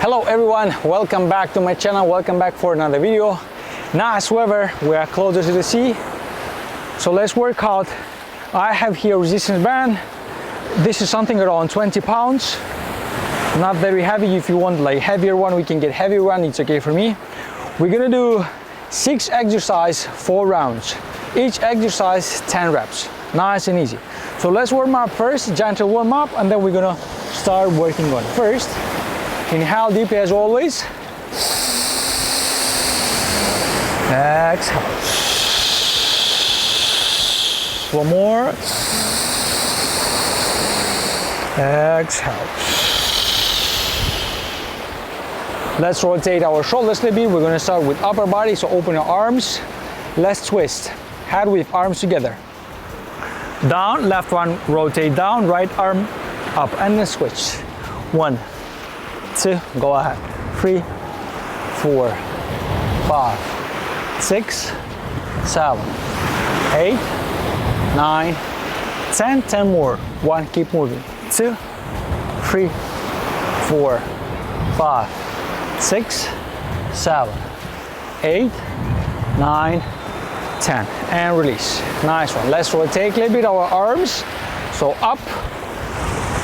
Hello everyone, welcome back to my channel, welcome back for another video. Nice weather, we are closer to the sea, so let's work out. I have here resistance band. This is something around 20 pounds, not very heavy. If you want like heavier one, we can get heavier one, it's okay for me. We're gonna do 6 exercises, 4 rounds, each exercise 10 reps, nice and easy. So let's warm up first, gentle warm up, and then we're gonna start working on it. First, inhale deeply as always. Exhale. One more. Exhale. Let's rotate our shoulders a little bit. We're going to start with upper body, so open your arms. Let's twist. Head with arms together. Down, left one, rotate down, right arm up, and then switch. 1, 2, go ahead. 3, 4, 5, 6, 7, 8, 9, 10, 10 more. 1, keep moving. 2, 3, 4, 5, 6, 7, 8, 9, 10, and release. Nice one. Let's rotate a little bit our arms. So up,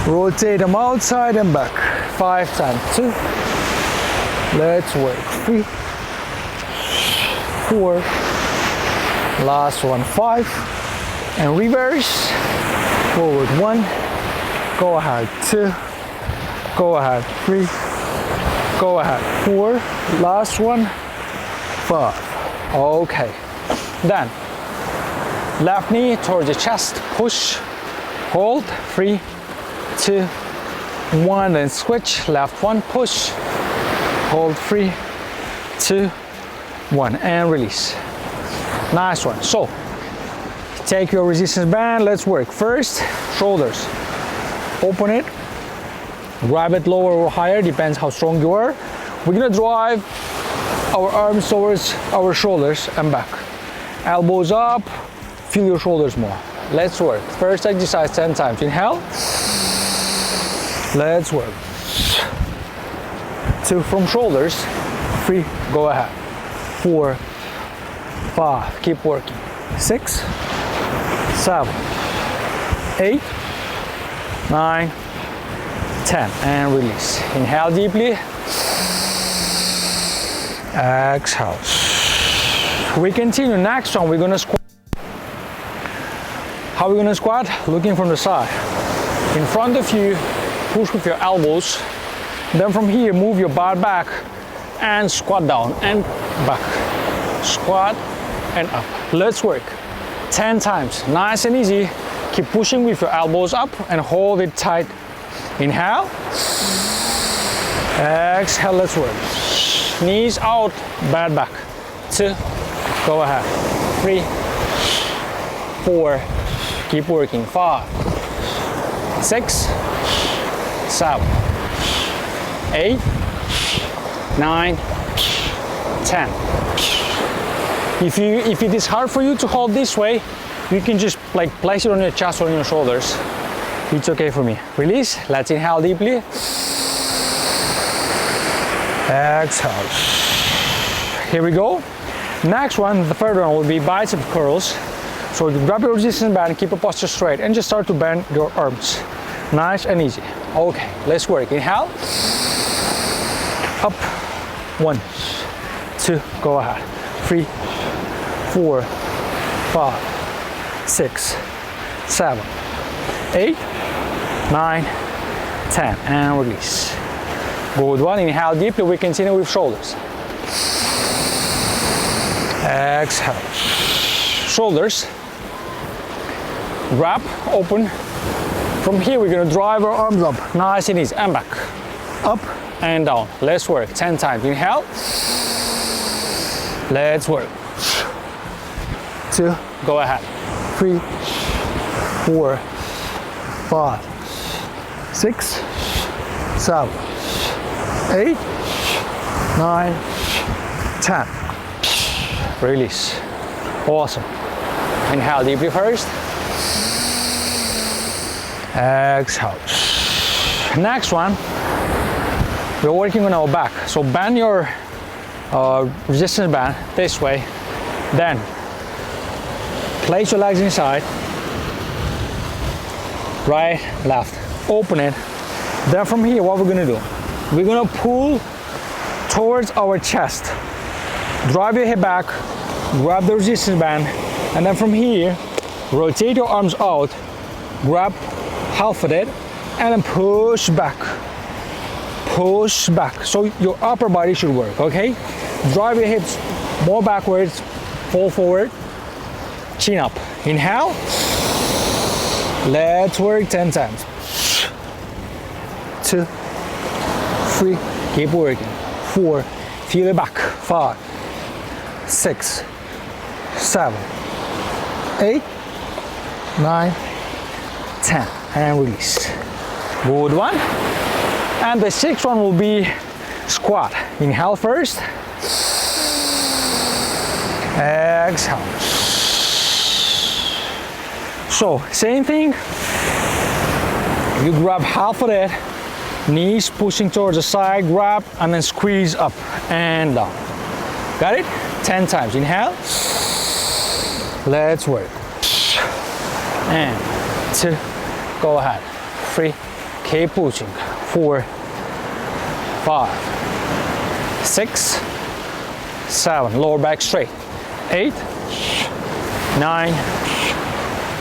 rotate them outside and back. 5 times. 2. Let's work. 3, 4. Last one. 5. And reverse. Forward. 1. Go ahead. 2. Go ahead. 3. Go ahead. 4. Last one. 5. Okay. Then left knee towards the chest. Push. Hold. 3, 2, 1, then switch. Left one, push, hold. 3, 2, 1, and release. Nice one. So take your resistance band, let's work. First, shoulders. Open it, grab it lower or higher, depends how strong you are. We're gonna drive our arms towards our shoulders and back. Elbows up, feel your shoulders more. Let's work. First exercise 10 times. Inhale. Let's work. 2 from shoulders. 3, go ahead. 4, 5, keep working. 6, 7, 8, 9, 10, and release. Inhale deeply. Exhale. We continue. Next one, we're gonna squat. How are we gonna squat? Looking from the side. In front of you, push with your elbows. Then from here, move your butt back and squat down and back. Squat and up. Let's work. 10 times. Nice and easy. Keep pushing with your elbows up and hold it tight. Inhale. Exhale, let's work. Knees out, butt back. 2, go ahead. 3, 4, keep working. 5, 6, 7, 8, 9, 10. If it is hard for you to hold this way, you can just like place it on your chest or on your shoulders. It's okay for me. Release. Let's inhale deeply. Exhale. Here we go. Next one, the third one will be bicep curls. So you grab your resistance band, keep your posture straight, and just start to bend your arms. Nice and easy. Okay, let's work. Inhale. Up. 1, 2, go ahead. 3, 4, 5, 6, 7, 8, 9, 10, and release. Good one. Inhale deeply. We continue with shoulders. Exhale. Shoulders. Grab, open. From here, we're gonna drive our arms up, nice and easy, and back. Up and down. Let's work 10 times. Inhale. Let's work. 2, go ahead. 3, 4, 5, 6, 7, 8, 9, 10. Release. Awesome. Inhale deeply first. Exhale. Next one, we're working on our back. So bend your resistance band this way, then place your legs inside, right, left, open it. Then from here, what we're gonna do, we're gonna pull towards our chest, drive your hip back, grab the resistance band, and then from here, rotate your arms out, grab half of it, and then push back. Push back. So your upper body should work, okay? Drive your hips more backwards, fall forward, chin up. Inhale. Let's work 10 times. 2, 3, keep working. 4, feel it back. 5, 6, 7, 8, 9, 10, and release. Good one. And the 6th one will be squat. Inhale first. Exhale. So same thing. You grab half of it, knees pushing towards the side, grab, and then squeeze up and down. Got it? 10 times. Inhale. Let's work. And 2, go ahead. 3, keep pushing. 4, 5, 6, 7, lower back straight. 8, 9,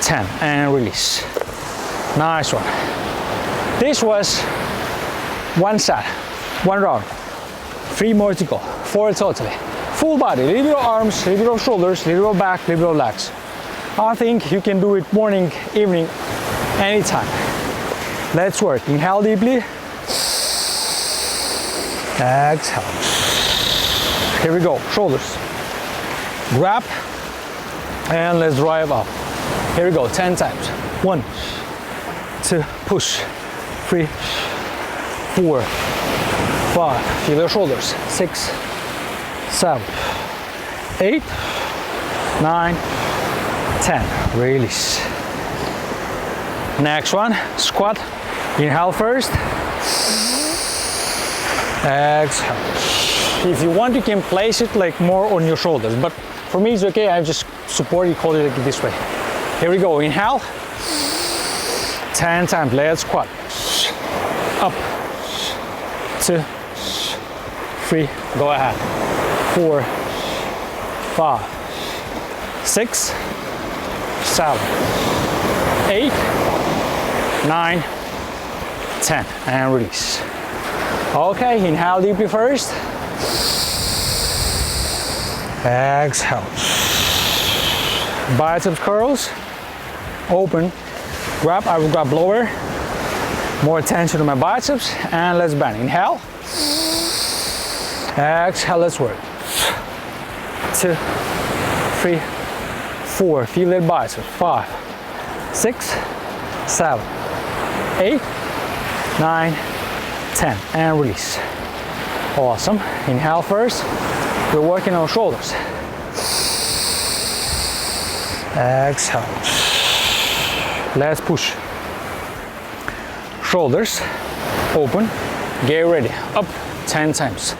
10, and release. Nice one. This was one set, one round. 3 more to go. 4 totally. Full body, little bit of arms, little bit of shoulders, little bit of back, little bit of legs. I think you can do it morning, evening, anytime. Let's work. Inhale deeply. Exhale. Here we go. Shoulders. Grab. And let's drive up. Here we go. 10 times. 1, 2, push. 3, 4, 5. Feel your shoulders. 6, 7, 8, 9, 10. Release. Next one. Squat. Inhale first. Exhale. If you want, you can place it like more on your shoulders, but for me it's okay. I just support you, call it like this way. Here we go. Inhale. 10 times. Let's squat. Up. 2, 3. Go ahead. 4, 5, 6, 7, 8, 9, 10, and release. Okay, inhale deeply first. Exhale. Biceps curls. Open. Grab. I will grab lower. More tension to my biceps. And let's bend. Inhale. Exhale. Let's work. 2, 3, 4. Feel that biceps. 5, 6, 7, 8, 9, 10, and release. Awesome. Inhale first. We're working on shoulders. Exhale. Let's push. Shoulders. Open. Get ready. Up. 10 times.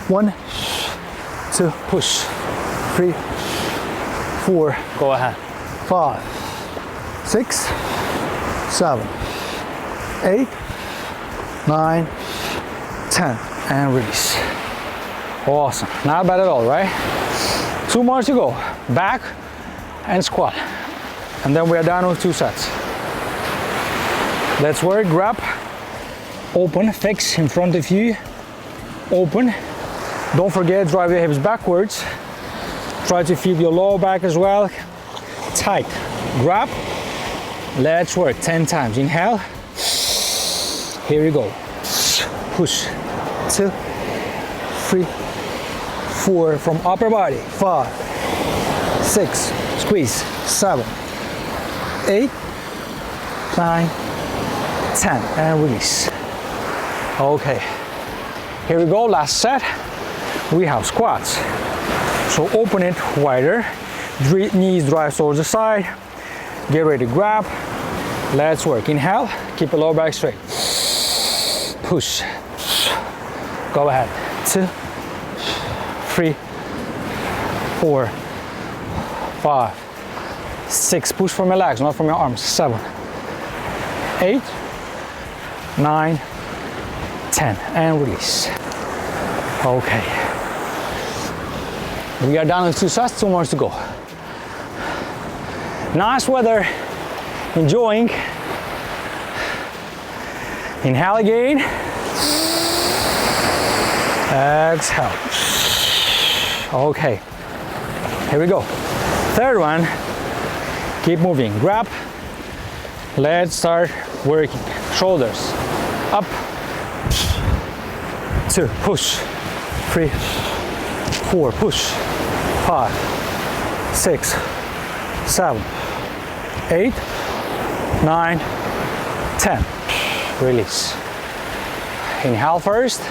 1, 2, push. 3, 4. Go ahead. 5, 6, 7, 8, 9, 10, and release. Awesome. Not bad at all, right? 2 more to go. Back and squat. And then we are done with 2 sets. Let's work. Grab. Open. Fix in front of you. Open. Don't forget, drive your hips backwards. Try to feel your lower back as well. Tight. Grab. Let's work 10 times. Inhale. Here we go. Push. 2, 3, 4 from upper body. 5, 6, squeeze. 7, 8, 9, 10, and release. Okay. Here we go. Last set. We have squats. So open it wider. Knees drive towards the side. Get ready to grab. Let's work. Inhale. Keep the lower back straight. Push. Go ahead. 2, 3, 4, 5, 6. Push from your legs, not from your arms. 7, 8, 9, 10. And release. Okay. We are done with 2 sets, 2 more to go. Nice weather. Enjoying. Inhale again. Exhale. Okay. Here we go. Third one. Keep moving. Grab. Let's start working. Shoulders up. 2. Push. 3, 4. Push. 5, 6, 7, 8, 9, 10. Release. Inhale first.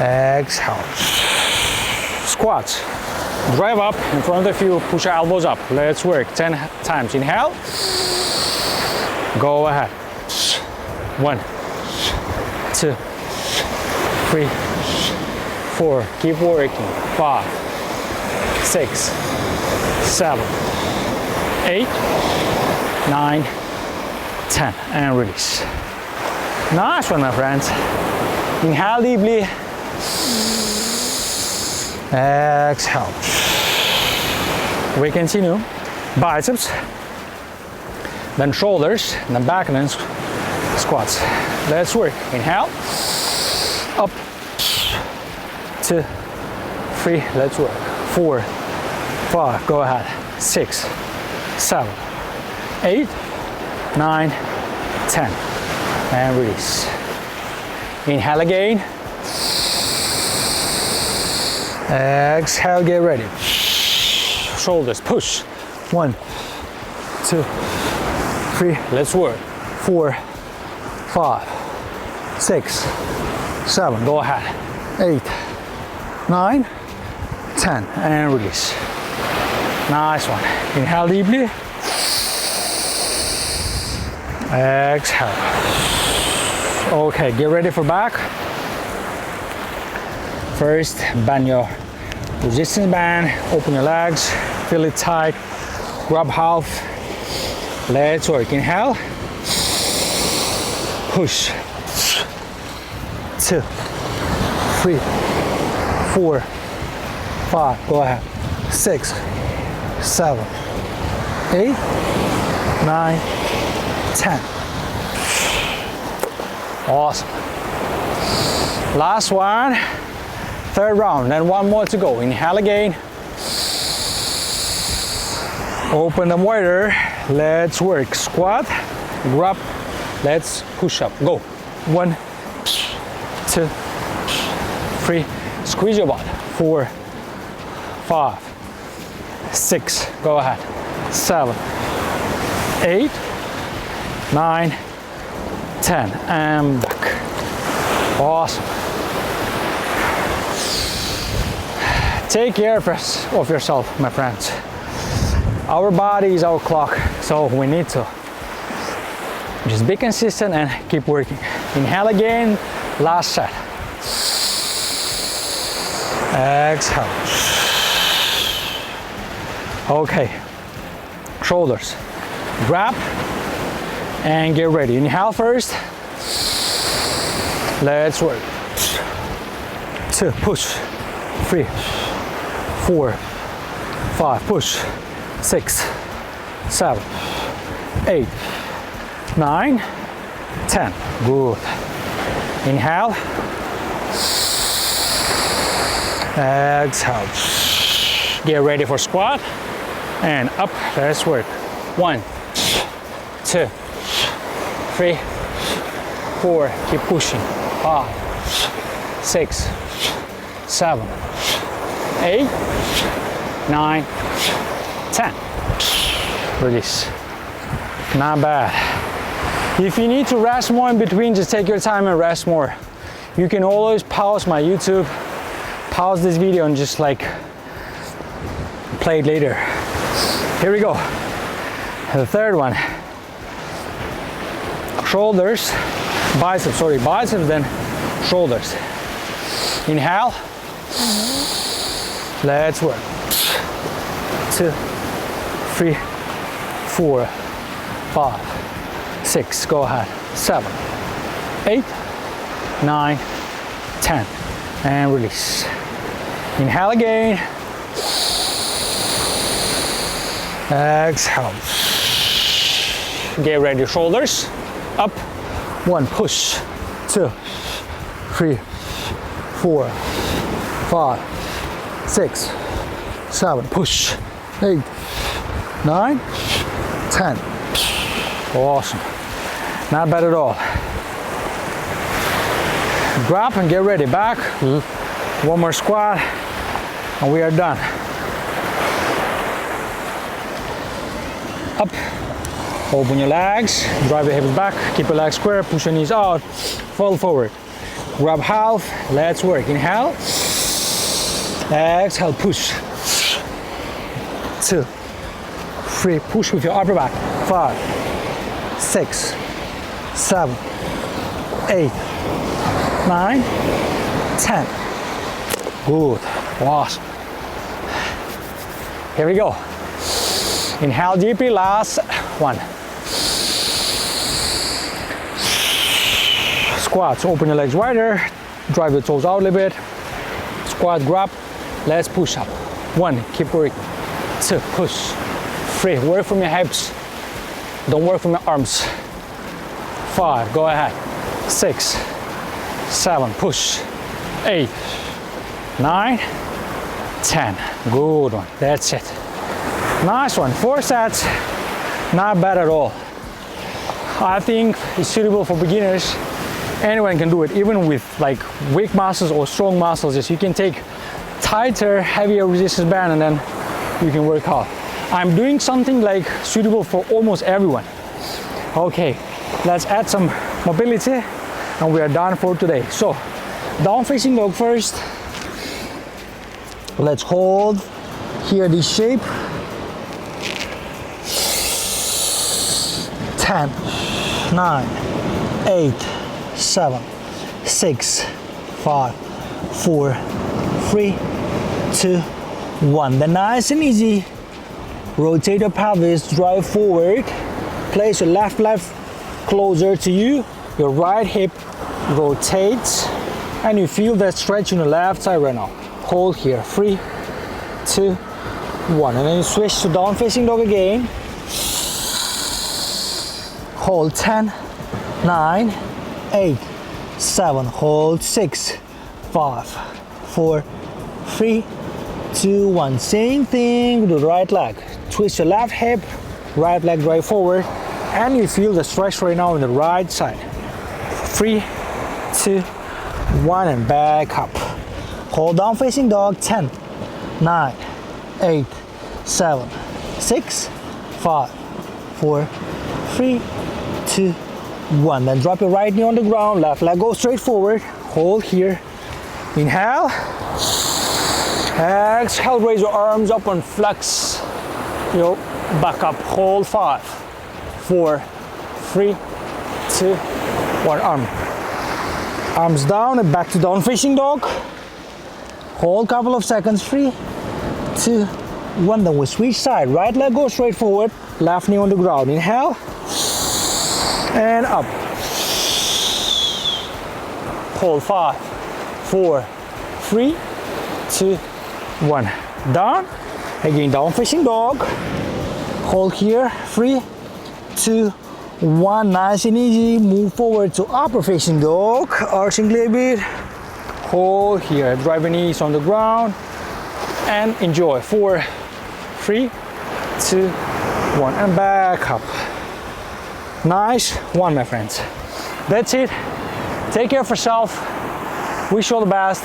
Exhale. Squats. Drive up in front of you. Push your elbows up. Let's work 10 times. Inhale. Go ahead. 1, 2, 3, 4. Keep working. 5, 6, 7, 8, 9, 10. And release. Nice one, my friends. Inhale deeply. Exhale. We continue. Biceps, then shoulders, then back, and then squats. Let's work. Inhale. Up. 2, 3. Let's work. 4, 5. Go ahead. 6, 7, 8, 9, 10. And release. Inhale again. Exhale, get ready. Shoulders, push. 1, 2, 3. Let's work. 4, 5, 6, 7. Go ahead. 8, 9, 10. And release. Nice one. Inhale deeply. Exhale. Okay, get ready for back. First, bend your resistance band, open your legs, feel it tight, grab half. Let's work. Inhale. Push. 2, 3, 4, 5. Go ahead. 6, 7, 8, 9, 10. Awesome. Last one. Third round, then 1 more to go. Inhale again. Open them wider. Let's work. Squat, grab. Let's push up. Go. 1, 2, 3. Squeeze your butt. 4, 5, 6. Go ahead. 7, 8, 9, 10. And back. Awesome. Take care of yourself, my friends. Our body is our clock, so we need to just be consistent and keep working. Inhale again, last set. Exhale. Okay, shoulders. Grab and get ready. Inhale first. Let's work. 2, push. 3, 4, 5, push. 6, 7, 8, 9, 10. Good. Inhale. Exhale. Get ready for squat and up. Let's work. 1, 2, 3, 4. Keep pushing. 5, 6, 7, 8, 9, 10. Release. Not bad. If you need to rest more in between, just take your time and rest more. You can always pause my YouTube, pause this video and just like play it later. Here we go. The third one. Shoulders, biceps, then shoulders. Inhale. Let's work. 2, 3, 4, 5, 6, go ahead. 7, 8, 9, 10, and release. Inhale again. Exhale. Get ready, shoulders up. 1, push. 2, 3, 4, 5, 6, 7, push. 8, 9, 10. Awesome. Not bad at all. Grab and get ready. Back. 1 more squat, and we are done. Up. Open your legs. Drive your hips back. Keep your legs square. Push your knees out. Fall forward. Grab half. Let's work. Inhale. Exhale. Push. 2, 3. Push with your upper back. 5, 6, 7, 8, 9, 10. Good. Awesome. Here we go. Inhale deeply. Last one. Squats. Open your legs wider. Drive your toes out a little bit. Squat, grab. Let's push up. 1. Keep working. 2. Push. 3. Work from your hips. Don't work from your arms. 5. Go ahead. 6, 7. Push. 8, 9, 10. Good one. That's it. Nice one. 4 sets. Not bad at all. I think it's suitable for beginners. Anyone can do it, even with like weak muscles or strong muscles. Just you can take tighter, heavier resistance band, and then you can work out. I'm doing something like suitable for almost everyone. Okay, let's add some mobility, and we are done for today. So, down facing dog first. Let's hold here this shape. 10, 9, 8, 7, 6, 5, 4, 3, 2, 1. Then nice and easy. Rotate your pelvis, drive forward. Place your left leg closer to you. Your right hip rotates. And you feel that stretch on the left side right now. Hold here. 3, 2, 1. And then you switch to down facing dog again. Hold 10, 9, 8, 7. Hold 6, 5, 4, 3, 2, 1. Same thing with the right leg. Twist your left hip, right leg drive forward, and you feel the stretch right now on the right side. 3, 2, 1, and back up. Hold down facing dog. 10, 9, 8, 7, 6, 5, 4, 3, 2, 1. Then drop your right knee on the ground, left leg go straight forward. Hold here. Inhale. Exhale, raise your arms up and flex. Yo, back up. Hold 5, 4, 3, 2, 1. Arms down and back to down facing dog. Hold couple of seconds. 3, 2, 1. Then we switch side. Right leg goes straight forward. Left knee on the ground. Inhale. And up. Hold 5, 4, 3, 2, 1. Down. Again, down facing dog. Hold here. 3, 2, 1. Nice and easy. Move forward to upper facing dog. Arching a little bit. Hold here. Drive your knees on the ground. And enjoy. 4, 3, 2, 1. And back up. Nice one, my friends. That's it. Take care of yourself. Wish you all the best.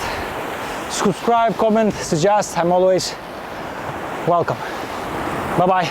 Subscribe, comment, suggest. I'm always welcome. Bye-bye.